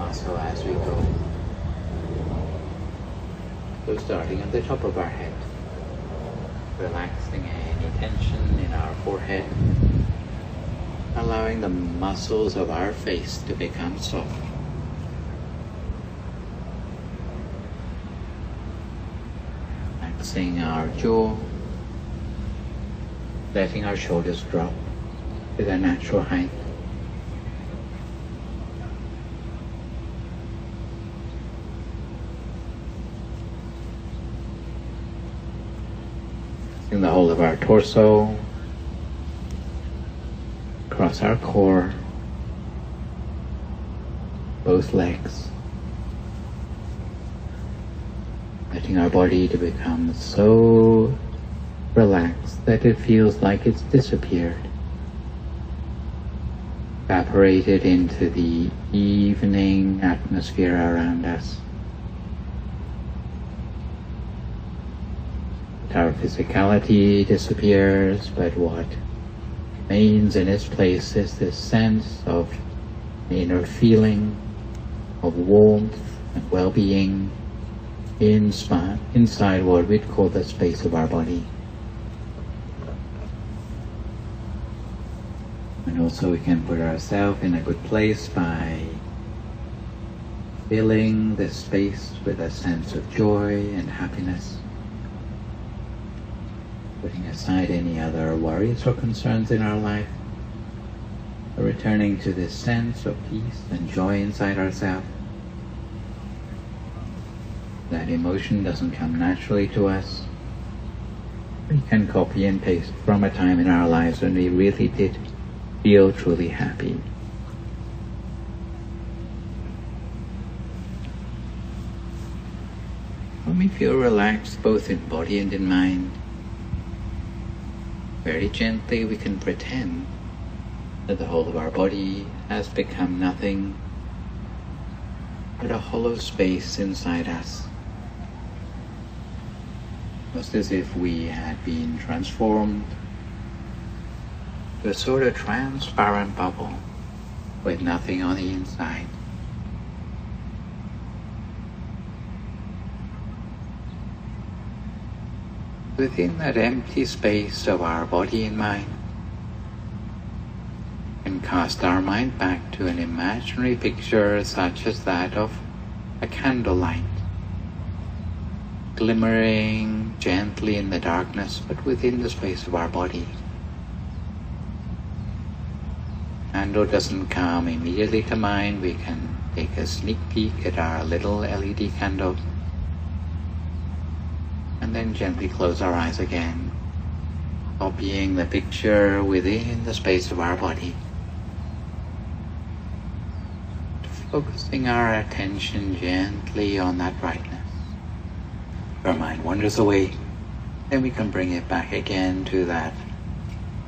muscle as we go. So starting at the top of our head, relaxing any tension in our forehead, allowing the muscles of our face to become soft. Relaxing our jaw, letting our shoulders drop to their natural height. In the whole of our torso, across our core, both legs, letting our body to become so relaxed that it feels like it's disappeared, evaporated into the evening atmosphere around us. Our physicality disappears, but what remains in its place is this sense of inner feeling of warmth and well-being inside what we'd call the space of our body. And also we can put ourselves in a good place by filling this space with a sense of joy and happiness, putting aside any other worries or concerns in our life, returning to this sense of peace and joy inside ourselves. That emotion doesn't come naturally to us. We can copy and paste from a time in our lives when we really did feel truly happy. When we feel relaxed both in body and in mind, very gently we can pretend that the whole of our body has become nothing but a hollow space inside us. Just as if we had been transformed to a sort of transparent bubble with nothing on the inside. Within that empty space of our body and mind, and cast our mind back to an imaginary picture such as that of a candlelight, glimmering gently in the darkness, but within the space of our body. Candle doesn't come immediately to mind. We can take a sneak peek at our little LED candle and then gently close our eyes again, copying the picture within the space of our body, focusing our attention gently on that brightness. If our mind wanders away, then we can bring it back again to that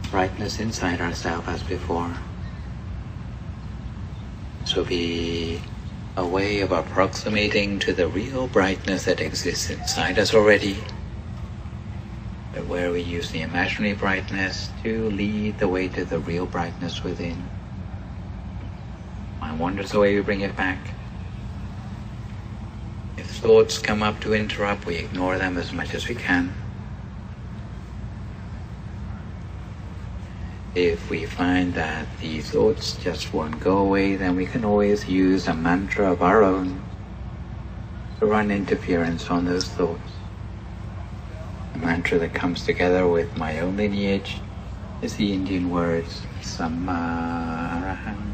brightness inside ourselves as before. This will be a way of approximating to the real brightness that exists inside us already, but where we use the imaginary brightness to lead the way to the real brightness within. Mind wanders away, we bring it back. If thoughts come up to interrupt, we ignore them as much as we can. If we find that the thoughts just won't go away, then we can always use a mantra of our own to run interference on those thoughts. A mantra that comes together with my own lineage is the Indian words Samma Arahant,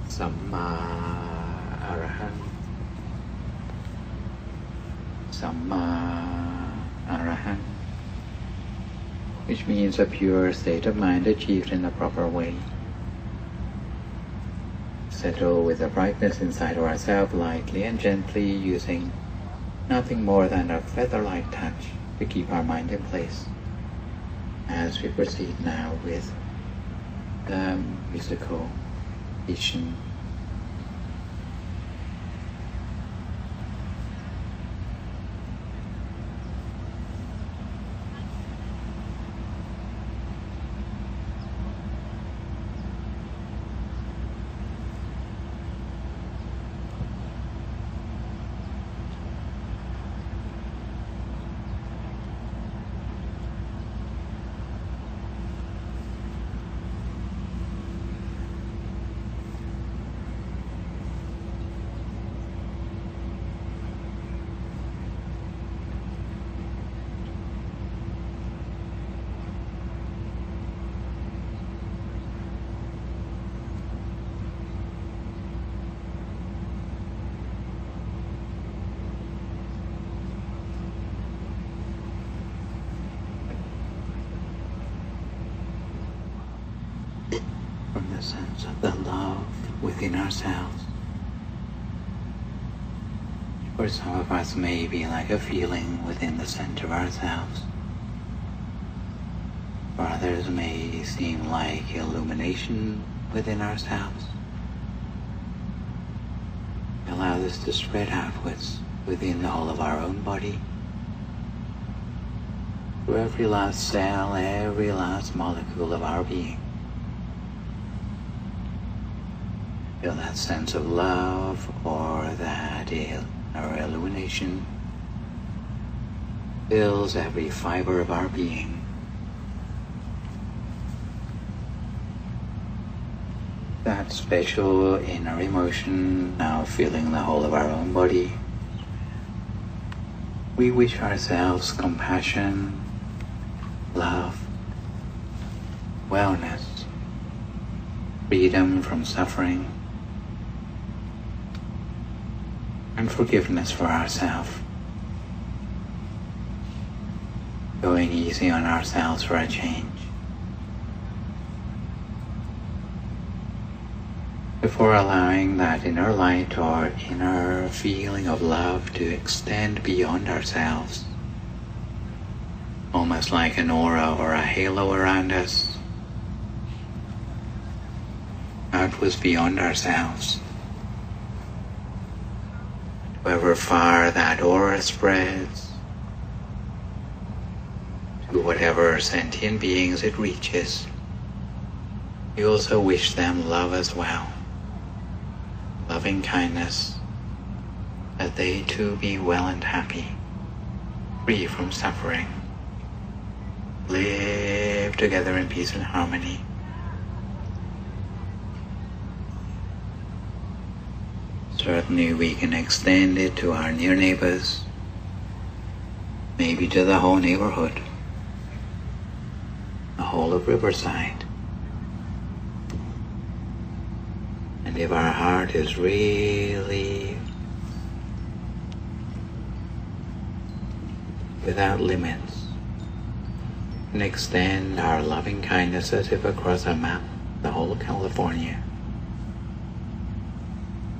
Samma Arahant, Samma Arahant, which means a pure state of mind achieved in the proper way. Settle with the brightness inside of ourselves lightly and gently, using nothing more than a feather-light touch to keep our mind in place as we proceed now with the musical teaching. within ourselves. For some of us may be like a feeling within the center of ourselves. For others may seem like illumination within ourselves. Allow this to spread outwards within the whole of our own body. Through every last cell, every last molecule of our being. Feel that sense of love or that or illumination fills every fiber of our being. That special inner emotion now filling the whole of our own body. We wish ourselves compassion, love, wellness, freedom from suffering, and forgiveness for ourselves. Going easy on ourselves for a change. Before allowing that inner light or inner feeling of love to extend beyond ourselves, almost like an aura or a halo around us, outwards beyond ourselves. However far that aura spreads, to whatever sentient beings it reaches, we also wish them love as well. Loving kindness, that they too be well and happy, free from suffering, live together in peace and harmony. Certainly we can extend it to our near neighbors, maybe to the whole neighborhood, the whole of Riverside. And if our heart is really without limits, and extend our loving kindness as if across a map, the whole of California,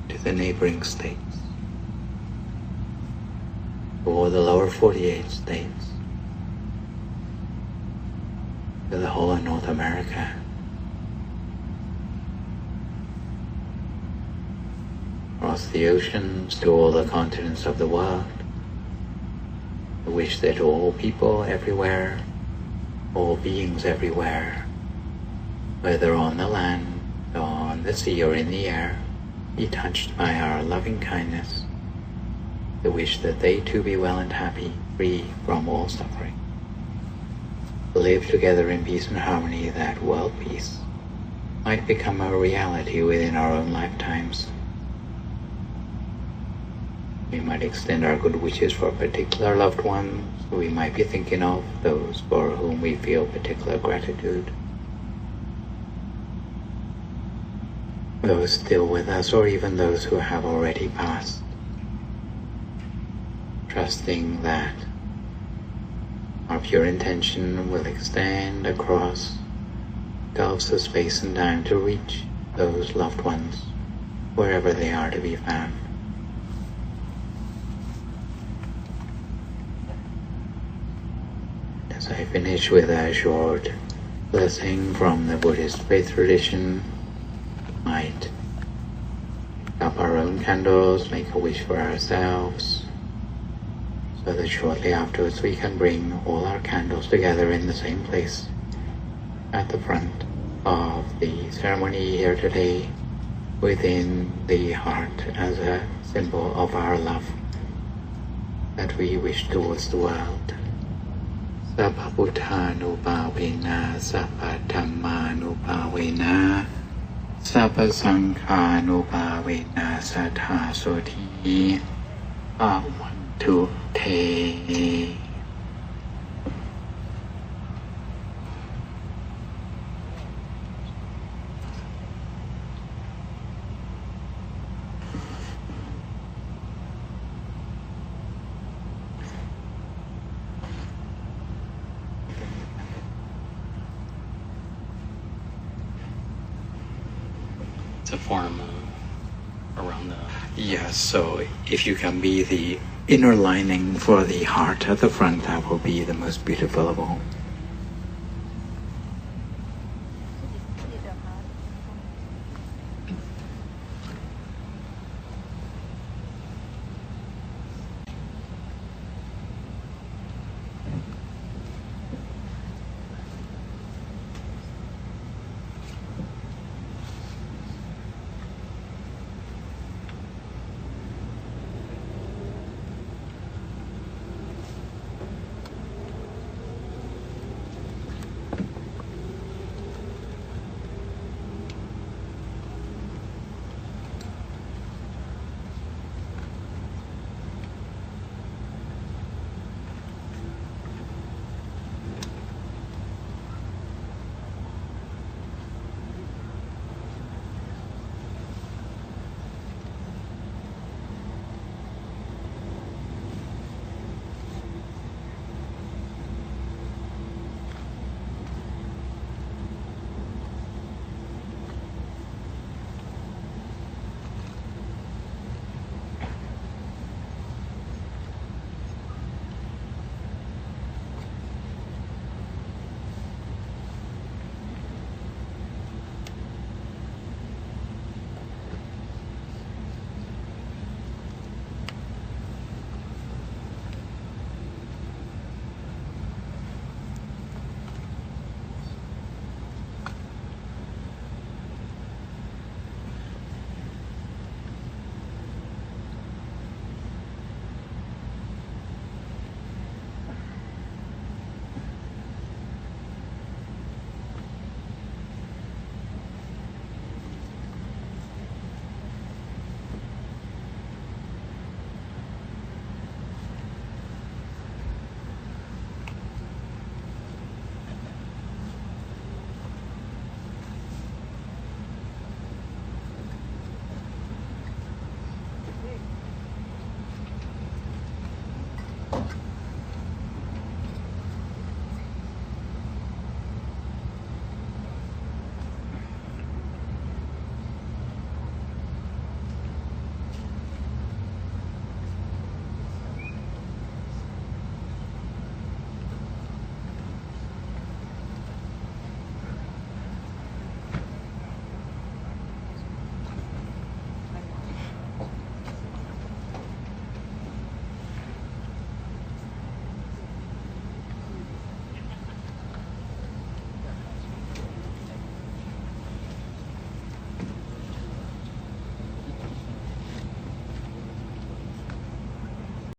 to the neighboring states, or the lower 48 states, to the whole of North America, across the oceans to all the continents of the world. I wish that all people everywhere, all beings everywhere, whether on the land, on the sea, or in the air, be touched by our loving kindness. I wish that they too be well and happy, free from all suffering. Live together in peace and harmony, that world peace might become a reality within our own lifetimes. We might extend our good wishes for particular loved ones. We might be thinking of those for whom we feel particular gratitude. Those still with us, or even those who have already passed. Trusting that our pure intention will extend across gulfs of space and time to reach those loved ones, wherever they are to be found. As I finish with a short blessing from the Buddhist faith tradition, might up our own candles, make a wish for ourselves, so that shortly afterwards we can bring all our candles together in the same place at the front of the ceremony here today, within the heart, as a symbol of our love that we wish towards the world. Sabba Buddhanubhavena, Sabba Dhammanubhavena, Sabba Sanghanubhavena, Sattha Soti, Bhavantu Te. It's a form of around the... Yes, so if you can be the inner lining for the heart at the front, that will be the most beautiful of all.